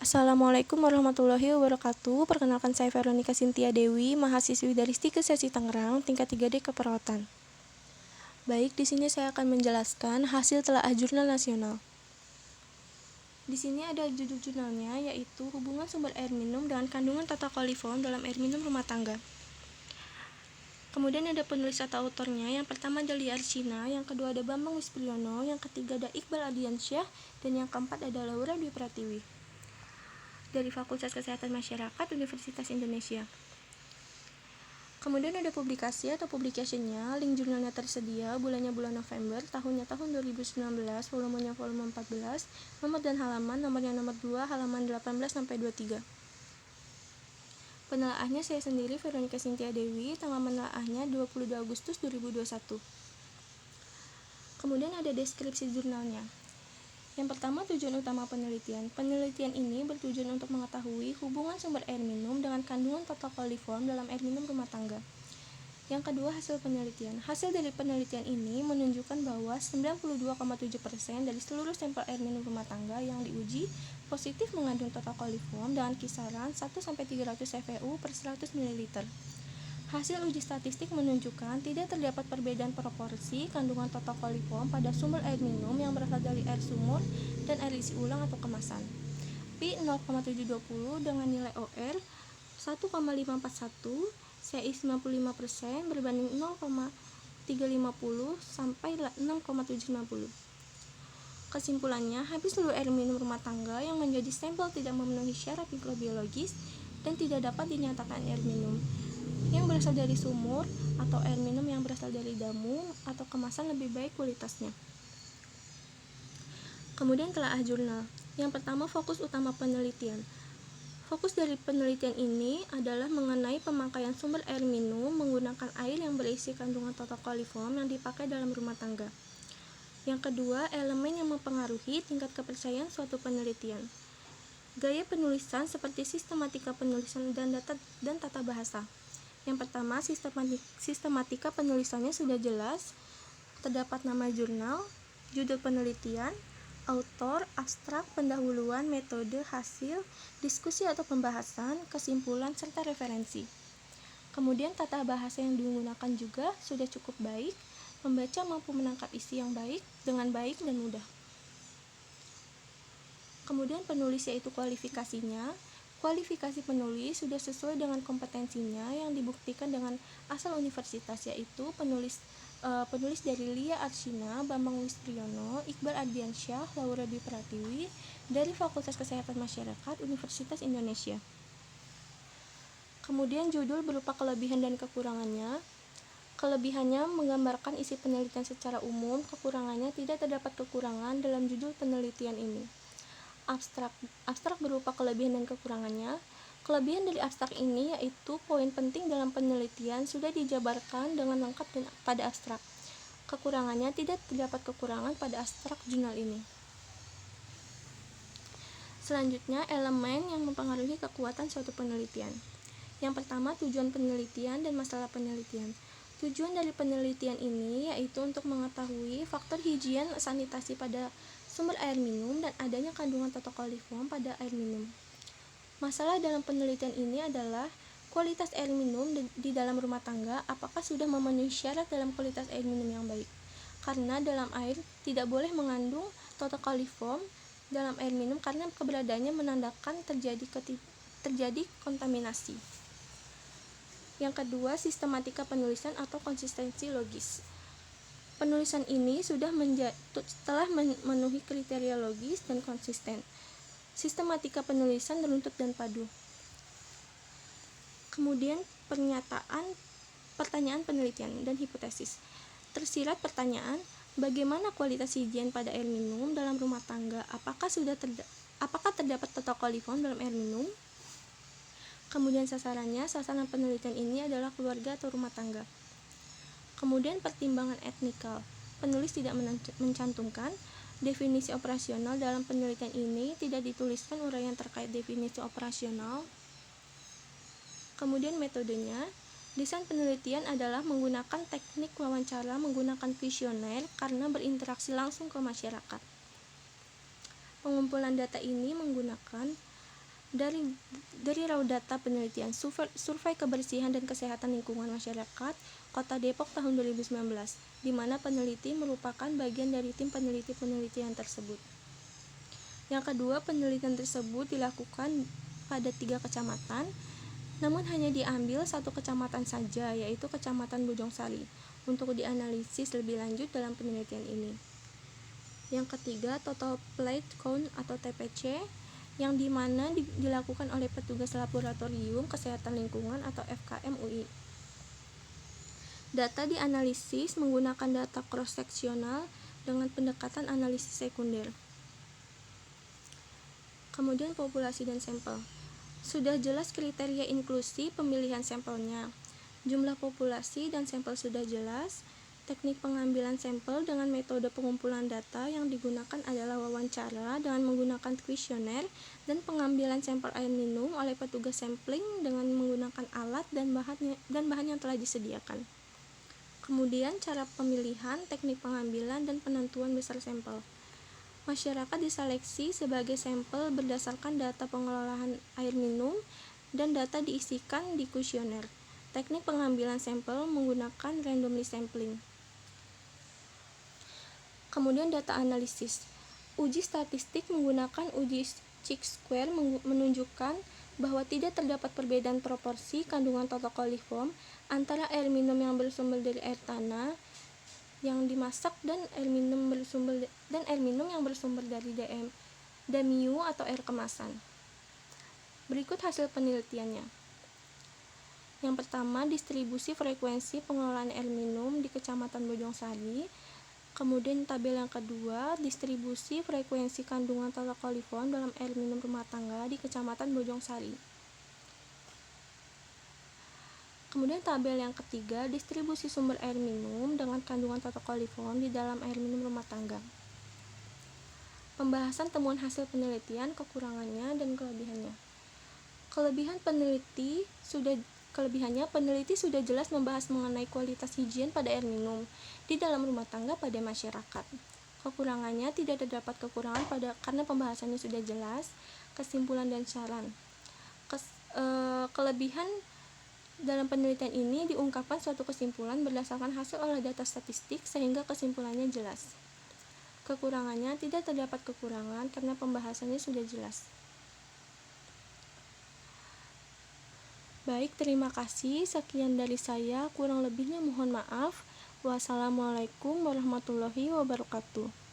Assalamualaikum warahmatullahi wabarakatuh. Perkenalkan saya Veronica Cynthia Dewi, mahasiswi dari Stikes Sesi Tangerang, tingkat 3D Keperawatan. Baik, di sini saya akan menjelaskan hasil telaah jurnal nasional. Di sini ada judul jurnalnya, yaitu hubungan sumber air minum dengan kandungan tata koliform dalam air minum rumah tangga. Kemudian ada penulis atau autornya, yang pertama ada Lia Archina, yang kedua ada Bambang Wispriyono, yang ketiga ada Iqbal Ardiansyah, dan yang keempat ada Laura Dwi Pratiwi dari Fakultas Kesehatan Masyarakat Universitas Indonesia. Kemudian ada publikasi atau publication-nya, link jurnalnya tersedia, bulannya bulan November, tahunnya tahun 2019, volumenya volume 14, nomor dan halaman, nomornya nomor 2, halaman 18-23. Penelaahnya saya sendiri, Veronica Cynthia Dewi, tanggal menelaahnya 22 Agustus 2021. Kemudian ada deskripsi jurnalnya. Yang pertama, tujuan utama penelitian. Penelitian ini bertujuan untuk mengetahui hubungan sumber air minum dengan kandungan tata koliform dalam air minum rumah tangga. Yang kedua, hasil penelitian. Hasil dari penelitian ini menunjukkan bahwa 92,7% dari seluruh sampel air minum rumah tangga yang diuji positif mengandung tata koliform dengan kisaran 1-300 CFU per 100 ml. Hasil uji statistik menunjukkan tidak terdapat perbedaan proporsi kandungan tata koliform pada sumber air minum yang berasal dari air sumur dan air isi ulang atau kemasan. Pi 0,720 dengan nilai OR 1,541, CI 95% berbanding 0,350 sampai 6,750. Kesimpulannya, hampir seluruh air minum rumah tangga yang menjadi sampel tidak memenuhi syarat mikrobiologis dan tidak dapat dinyatakan air minum yang berasal dari sumur atau air minum yang berasal dari damu atau kemasan lebih baik kualitasnya. Kemudian telaah jurnal. Yang pertama, fokus utama penelitian. Fokus dari penelitian ini adalah mengenai pemakaian sumber air minum menggunakan air yang berisi kandungan tata koliform yang dipakai dalam rumah tangga. Yang kedua, elemen yang mempengaruhi tingkat kepercayaan suatu penelitian. Gaya penulisan seperti sistematika penulisan dan tata bahasa. Yang pertama, sistematika penulisannya sudah jelas, terdapat nama jurnal, judul penelitian, autor, abstrak, pendahuluan, metode, hasil, diskusi atau pembahasan, kesimpulan, serta referensi. Kemudian tata bahasa yang digunakan juga sudah cukup baik, pembaca mampu menangkap isi yang baik dengan baik dan mudah. Kemudian penulis yaitu kualifikasinya. Kualifikasi penulis sudah sesuai dengan kompetensinya yang dibuktikan dengan asal universitas, yaitu penulis dari Lia Archina, Bambang Wispriyono, Iqbal Ardiansyah, Laura Dwi Pratiwi dari Fakultas Kesehatan Masyarakat Universitas Indonesia. Kemudian judul berupa kelebihan dan kekurangannya. Kelebihannya menggambarkan isi penelitian secara umum, kekurangannya tidak terdapat kekurangan dalam judul penelitian ini. Abstrak berupa kelebihan dan kekurangannya. Kelebihan dari abstrak ini yaitu poin penting dalam penelitian sudah dijabarkan dengan lengkap pada abstrak. Kekurangannya tidak terdapat kekurangan pada abstrak jurnal ini. Selanjutnya, elemen yang mempengaruhi kekuatan suatu penelitian. Yang pertama, tujuan penelitian dan masalah penelitian. Tujuan dari penelitian ini yaitu untuk mengetahui faktor higien sanitasi pada sumber air minum dan adanya kandungan tata koliform pada air minum. Masalah dalam penelitian ini adalah kualitas air minum di dalam rumah tangga, apakah sudah memenuhi syarat dalam kualitas air minum yang baik. Karena dalam air tidak boleh mengandung tata koliform dalam air minum karena keberadaannya menandakan terjadi kontaminasi. Yang kedua, sistematika penulisan atau konsistensi logis. Penulisan ini telah memenuhi kriteria logis dan konsisten. Sistematika penulisan runtut dan padu. Kemudian pertanyaan penelitian dan hipotesis. Tersirat pertanyaan, bagaimana kualitas higien pada air minum dalam rumah tangga? Apakah terdapat tata koliform dalam air minum? Kemudian sasaran penelitian ini adalah keluarga atau rumah tangga. Kemudian pertimbangan etnikal. Penulis tidak mencantumkan definisi operasional dalam penelitian ini, tidak dituliskan uraian terkait definisi operasional. Kemudian metodenya. Desain penelitian adalah menggunakan teknik wawancara menggunakan kuesioner karena berinteraksi langsung ke masyarakat. Pengumpulan data ini menggunakan Dari raw data penelitian survei kebersihan dan kesehatan lingkungan masyarakat Kota Depok tahun 2019, di mana peneliti merupakan bagian dari tim peneliti penelitian tersebut. Yang kedua, penelitian tersebut dilakukan pada 3 kecamatan, namun hanya diambil satu kecamatan saja, yaitu Kecamatan Bojongsari, untuk dianalisis lebih lanjut dalam penelitian ini. Yang ketiga, Total Plate Count atau TPC, yang dimana dilakukan oleh petugas Laboratorium Kesehatan Lingkungan atau FKM UI. Data dianalisis menggunakan data cross-seksional dengan pendekatan analisis sekunder. Kemudian populasi dan sampel. Sudah jelas kriteria inklusi pemilihan sampelnya. Jumlah populasi dan sampel sudah jelas. Teknik pengambilan sampel dengan metode pengumpulan data yang digunakan adalah wawancara dengan menggunakan kuesioner dan pengambilan sampel air minum oleh petugas sampling dengan menggunakan alat dan bahan yang telah disediakan. Kemudian cara pemilihan, teknik pengambilan, dan penentuan besar sampel. Masyarakat diseleksi sebagai sampel berdasarkan data pengelolaan air minum dan data diisikan di kuesioner. Teknik pengambilan sampel menggunakan randomly sampling. Kemudian data analisis. Uji statistik menggunakan uji chi-square menunjukkan bahwa tidak terdapat perbedaan proporsi kandungan total coliform antara air minum yang bersumber dari air tanah yang dimasak dan air minum yang bersumber dari DMU atau air kemasan. Berikut hasil penelitiannya. Yang pertama, distribusi frekuensi pengelolaan air minum di Kecamatan Bojongsari. Kemudian tabel yang kedua, distribusi frekuensi kandungan total coliform dalam air minum rumah tangga di Kecamatan Bojongsari. Kemudian tabel yang ketiga, distribusi sumber air minum dengan kandungan total coliform di dalam air minum rumah tangga. Pembahasan temuan hasil penelitian, kekurangannya dan kelebihannya. Kelebihannya, peneliti sudah jelas membahas mengenai kualitas higien pada air minum di dalam rumah tangga pada masyarakat. Kekurangannya, tidak terdapat kekurangan karena pembahasannya sudah jelas. Kesimpulan dan saran. Kelebihan dalam penelitian ini diungkapkan suatu kesimpulan berdasarkan hasil olah data statistik sehingga kesimpulannya jelas. Kekurangannya, tidak terdapat kekurangan karena pembahasannya sudah jelas. Baik, terima kasih. Sekian dari saya, kurang lebihnya mohon maaf. Wassalamualaikum warahmatullahi wabarakatuh.